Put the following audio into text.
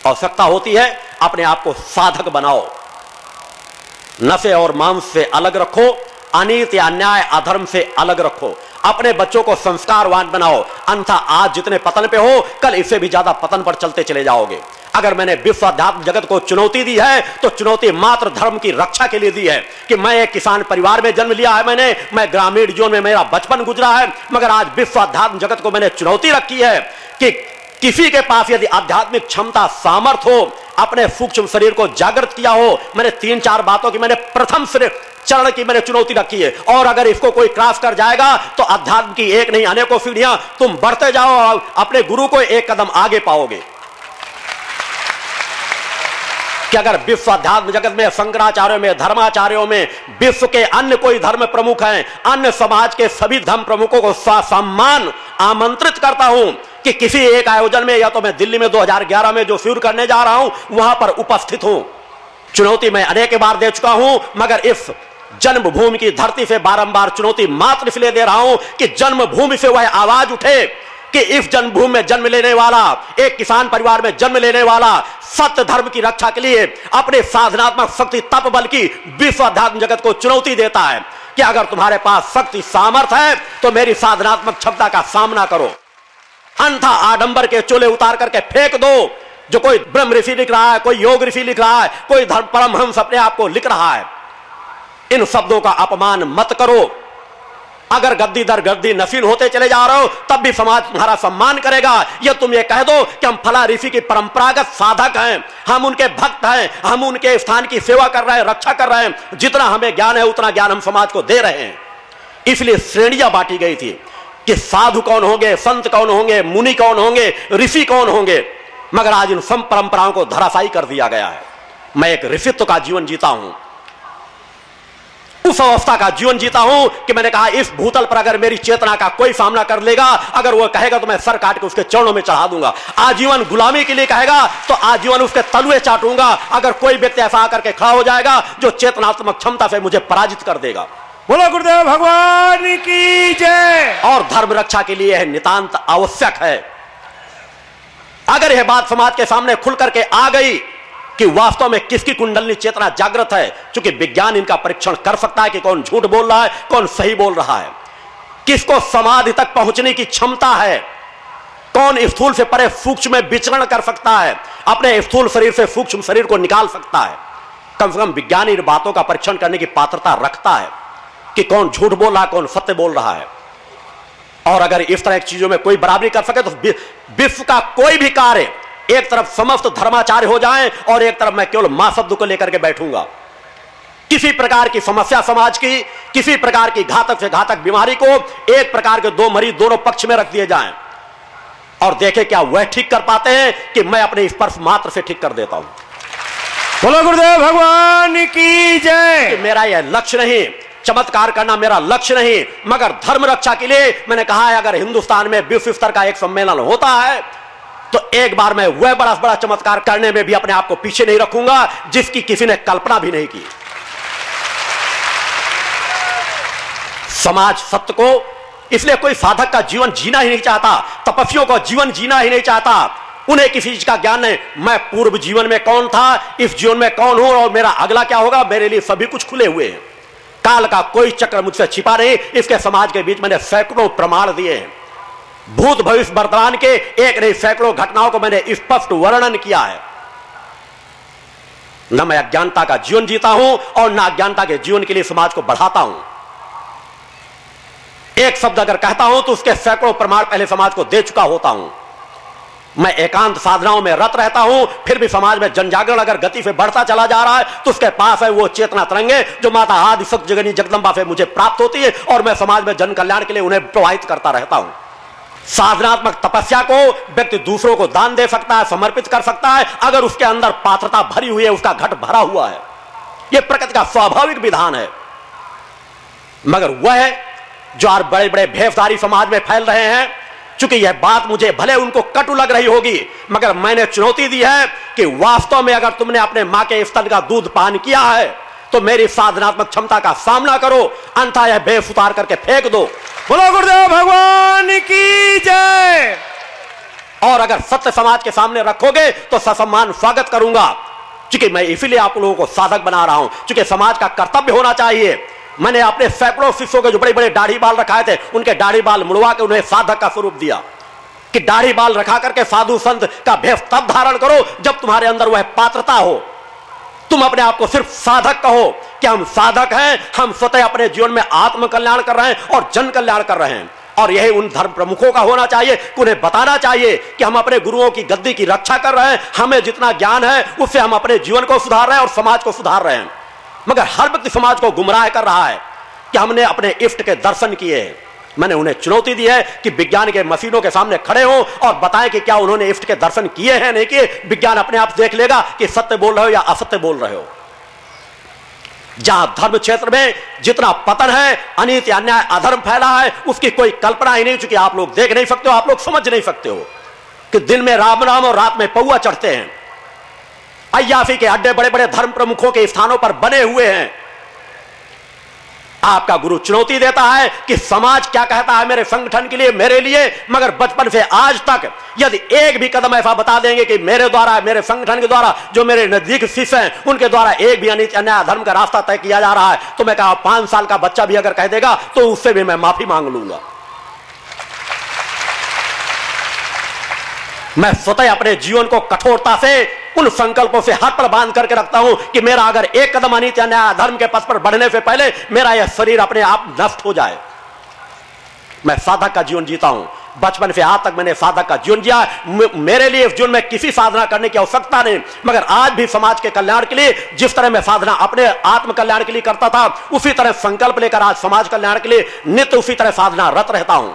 आवश्यकता होती है अपने आप को साधक बनाओ, नशे और मांस से अलग रखो, अनीति अन्याय अधर्म से अलग रखो, अपने बच्चों को संस्कारवान बनाओ, अन्यथा आज जितने पतन पे हो कल इससे भी ज्यादा पतन पर चलते चले जाओगे। अगर मैंने विश्व अध्यात्म जगत को चुनौती दी है तो चुनौती मात्र धर्म की रक्षा के लिए दी है कि मैं एक किसान परिवार में जन्म लिया है, मैं ग्रामीण जीवन में मेरा बचपन गुजरा है, मगर आज विश्व अध्यात्म जगत को मैंने चुनौती रखी है कि किसी के पास यदि आध्यात्मिक क्षमता सामर्थ हो, अपने सूक्ष्म शरीर को जागृत किया हो, मैंने 3-4 बातों की मैंने प्रथम चरण की मैंने चुनौती रखी है, और अगर इसको कोई क्रॉस कर जाएगा तो अध्यात्म की एक नहीं अनेकों सीढ़ियां तुम बढ़ते जाओ और अपने गुरु को एक कदम आगे पाओगे। कि अगर विश्व अध्यात्म जगत में शंकराचार्यों में धर्माचार्यों में विश्व के अन्य कोई धर्म प्रमुख हैं, अन्य समाज के सभी धर्म प्रमुखों को सम्मान आमंत्रित करता हूं कि किसी एक आयोजन में, या तो मैं दिल्ली में 2011 में जो शुरू करने जा रहा हूं वहां पर उपस्थित हूं। चुनौती मैं अनेक बार दे चुका हूं, मगर इस जन्मभूमि की धरती से बारंबार चुनौती मात्र इसलिए दे रहा हूं कि जन्मभूमि से वह आवाज उठे कि इस जन्मभूमि में जन्म लेने वाला, एक किसान परिवार में जन्म लेने वाला सत्य धर्म की रक्षा के लिए अपने साधनात्मक शक्ति तप बल की विश्व अध्यात्म जगत को चुनौती देता है कि अगर तुम्हारे पास शक्ति सामर्थ है तो मेरी साधनात्मक क्षमता का सामना करो, अन्यथा आडंबर के चोले उतार करके फेंक दो। जो कोई ब्रह्म ऋषि लिख रहा है, कोई योग ऋषि लिख रहा है, कोई धर्म परमहंस अपने आप को लिख रहा है, इन शब्दों का अपमान मत करो। अगर गद्दी दर गद्दी नफील होते चले जा रहे हो तब भी समाज तुम्हारा सम्मान करेगा। यह तुम ये कह दो कि हम फला ऋषि की परंपरागत साधक हैं, हम उनके भक्त हैं, हम उनके स्थान की सेवा कर रहे हैं, रक्षा कर रहे हैं, जितना हमें ज्ञान है उतना ज्ञान हम समाज को दे रहे हैं। इसलिए श्रेणियां बांटी गई थी कि साधु कौन होंगे, संत कौन होंगे, मुनि कौन होंगे, ऋषि कौन होंगे, मगर आज इन सब परंपराओं को धराशायी कर दिया गया है। मैं एक ऋषित्व का जीवन जीता हूं, उस अवस्था का जीवन जीता हूं कि मैंने कहा इस भूतल पर अगर मेरी चेतना का कोई सामना कर लेगा, अगर वह कहेगा तो मैं सर काट के उसके चरणों में चढ़ा दूंगा। आजीवन गुलामी के लिए कहेगा तो आजीवन उसके तलुए चाटूंगा। अगर कोई व्यक्ति ऐसा आकर के खड़ा हो जाएगा जो चेतनात्मक क्षमता से मुझे पराजित कर देगा। बोलो गुरुदेव भगवान की जय। और धर्म रक्षा के लिए यह नितांत आवश्यक है। अगर यह बात समाज के सामने खुल करके आ गई कि वास्तव में किसकी कुंडलनी चेतना जागृत है, क्योंकि विज्ञान इनका परीक्षण कर सकता है कि कौन झूठ बोल रहा है, कौन सही बोल रहा है, किसको समाधि तक पहुंचने की क्षमता है, कौन स्थूल से परे सूक्ष्म में विचरण कर सकता है, अपने स्थूल शरीर से सूक्ष्म शरीर को निकाल सकता है। कम से कम विज्ञान इन बातों का परीक्षण करने की पात्रता रखता है कि कौन झूठ बोल रहा है, कौन सत्य बोल रहा है। और अगर इस तरह की चीजों में कोई बराबरी कर सके तो विश्व का कोई भी कार्य, एक तरफ समस्त धर्माचार्य हो जाएं और एक तरफ मैं केवल मां शब्द को लेकर के बैठूंगा। किसी प्रकार की समस्या समाज की, किसी प्रकार की घातक से घातक बीमारी को एक प्रकार के दो मरीज दोनों पक्ष में रख दिए जाएं और देखें क्या वह ठीक कर पाते हैं कि मैं अपने स्पर्श मात्र से ठीक कर देता हूं। बोलो गुरुदेव भगवान की जय। मेरा यह लक्ष्य नहीं, चमत्कार करना मेरा लक्ष्य नहीं, मगर धर्म रक्षा के लिए मैंने कहा है अगर हिंदुस्तान में विश्व स्तर का एक सम्मेलन होता है तो एक बार मैं वह बड़ा चमत्कार करने में भी अपने आप को पीछे नहीं रखूंगा जिसकी किसी ने कल्पना भी नहीं की। समाज सत्य को, इसलिए कोई साधक का जीवन जीना ही नहीं चाहता, तपस्वियों को जीवन जीना ही नहीं चाहता। उन्हें किसी चीज का ज्ञान नहीं, मैं पूर्व जीवन में कौन था, इस जीवन में कौन हूं और मेरा अगला क्या होगा, मेरे लिए सभी कुछ खुले हुए हैं। काल का कोई चक्र मुझसे छिपा नहीं। इसके समाज के बीच मैंने सैकड़ों प्रमाण दिए हैं, भूत भविष्य वर्तमान के एक नहीं सैकड़ों घटनाओं को मैंने स्पष्ट वर्णन किया है। न मैं अज्ञानता का जीवन जीता हूं और न अज्ञानता के जीवन के लिए समाज को बढ़ाता हूं। एक शब्द अगर कहता हूं तो उसके सैकड़ों प्रमाण पहले समाज को दे चुका होता हूं। मैं एकांत साधनाओं में रत रहता हूं, फिर भी समाज में जनजागरण अगर गति से बढ़ता चला जा रहा है तो उसके पास है वो चेतना तरंगे जो माता आदि शक्ति जगनी जगदंबा से मुझे प्राप्त होती है और मैं समाज में जन कल्याण के लिए उन्हें प्रवाहित करता रहता हूं। साधनात्मक तपस्या को व्यक्ति दूसरों को दान दे सकता है, समर्पित कर सकता है अगर उसके अंदर पात्रता भरी हुई है, उसका घट भरा हुआ है। यह प्रकृति का स्वाभाविक विधान है। मगर वह जो आज बड़े बड़े भेषधारी समाज में फैल रहे हैं, चूंकि यह बात मुझे भले उनको कटु लग रही होगी, मगर मैंने चुनौती दी है कि वास्तव में अगर तुमने अपने मां के स्तन का दूध पान किया है तो मेरी साधनात्मक क्षमता का सामना करो, अन्यथा यह भेष उतार करके फेंक दो। बोलो गुरुदेव भगवान की जय। और अगर सत्य समाज के सामने रखोगे तो ससम्मान स्वागत करूंगा। क्योंकि मैं इसीलिए आप लोगों को साधक बना रहा हूं, क्योंकि समाज का कर्तव्य होना चाहिए। मैंने अपने सैकड़ों शिष्यों के जो बड़े बड़े दाढ़ी बाल रखाए थे, उनके दाढ़ी बाल मुड़वा के उन्हें साधक का स्वरूप दिया कि दाढ़ी बाल रखा करके साधु संत का भेष तब धारण करो जब तुम्हारे अंदर वह पात्रता हो। तुम अपने आप को सिर्फ साधक कहो कि हम साधक हैं, हम स्वतः अपने जीवन में आत्म कल्याण कर रहे हैं और जन कल्याण कर रहे हैं। और यही उन धर्म प्रमुखों का होना चाहिए कि उन्हें बताना चाहिए कि हम अपने गुरुओं की गद्दी की रक्षा कर रहे हैं, हमें जितना ज्ञान है उससे हम अपने जीवन को सुधार रहे हैं और समाज को सुधार रहे हैं। मगर हर व्यक्ति समाज को गुमराह कर रहा है कि हमने अपने इष्ट के दर्शन किए। मैंने उन्हें चुनौती दी है कि विज्ञान के मशीनों के सामने खड़े हों और बताएं कि क्या उन्होंने इष्ट के दर्शन किए हैं, नहीं किए। विज्ञान अपने आप देख लेगा कि सत्य बोल रहे हो या असत्य बोल रहे हो। जहां धर्म क्षेत्र में जितना पतन है, अनीति अन्याय अधर्म फैला है, उसकी कोई कल्पना ही नहीं। चूंकि आप लोग देख नहीं सकते हो, आप लोग समझ नहीं सकते हो कि दिन में राम राम और रात में पौआ चढ़ते हैं। अय्याफी के अड्डे बड़े बड़े धर्म प्रमुखों के स्थानों पर बने हुए हैं। आपका गुरु चुनौती देता है कि समाज क्या कहता है मेरे संगठन के लिए, मेरे लिए। मगर बचपन से आज तक यदि एक भी कदम ऐसा बता देंगे कि मेरे द्वारा, मेरे संगठन के द्वारा, जो मेरे नजदीक शिष्य हैं उनके द्वारा एक भी अनित अन्याय धर्म का रास्ता तय किया जा रहा है, तो मैं कहा 5 साल का बच्चा भी अगर कह देगा तो उससे भी मैं माफी मांग लूंगा। मैं स्वतः अपने जीवन को कठोरता से उन संकल्पों से हाथ पर बांध करके रखता हूं कि मेरा अगर एक कदम अनित अन्याय धर्म के पथ पर बढ़ने से पहले मेरा यह शरीर अपने आप नष्ट हो जाए। मैं साधक का जीवन जीता हूं, बचपन से आज तक मैंने साधक का जीवन जिया। मेरे लिए इस जीवन में किसी साधना करने की आवश्यकता नहीं। मगर आज भी समाज के कल्याण के लिए जिस तरह मैं साधना अपने आत्म कल्याण के लिए करता था, उसी तरह संकल्प लेकर आज समाज कल्याण के लिए नित्य उसी तरह साधना रत रहता हूं।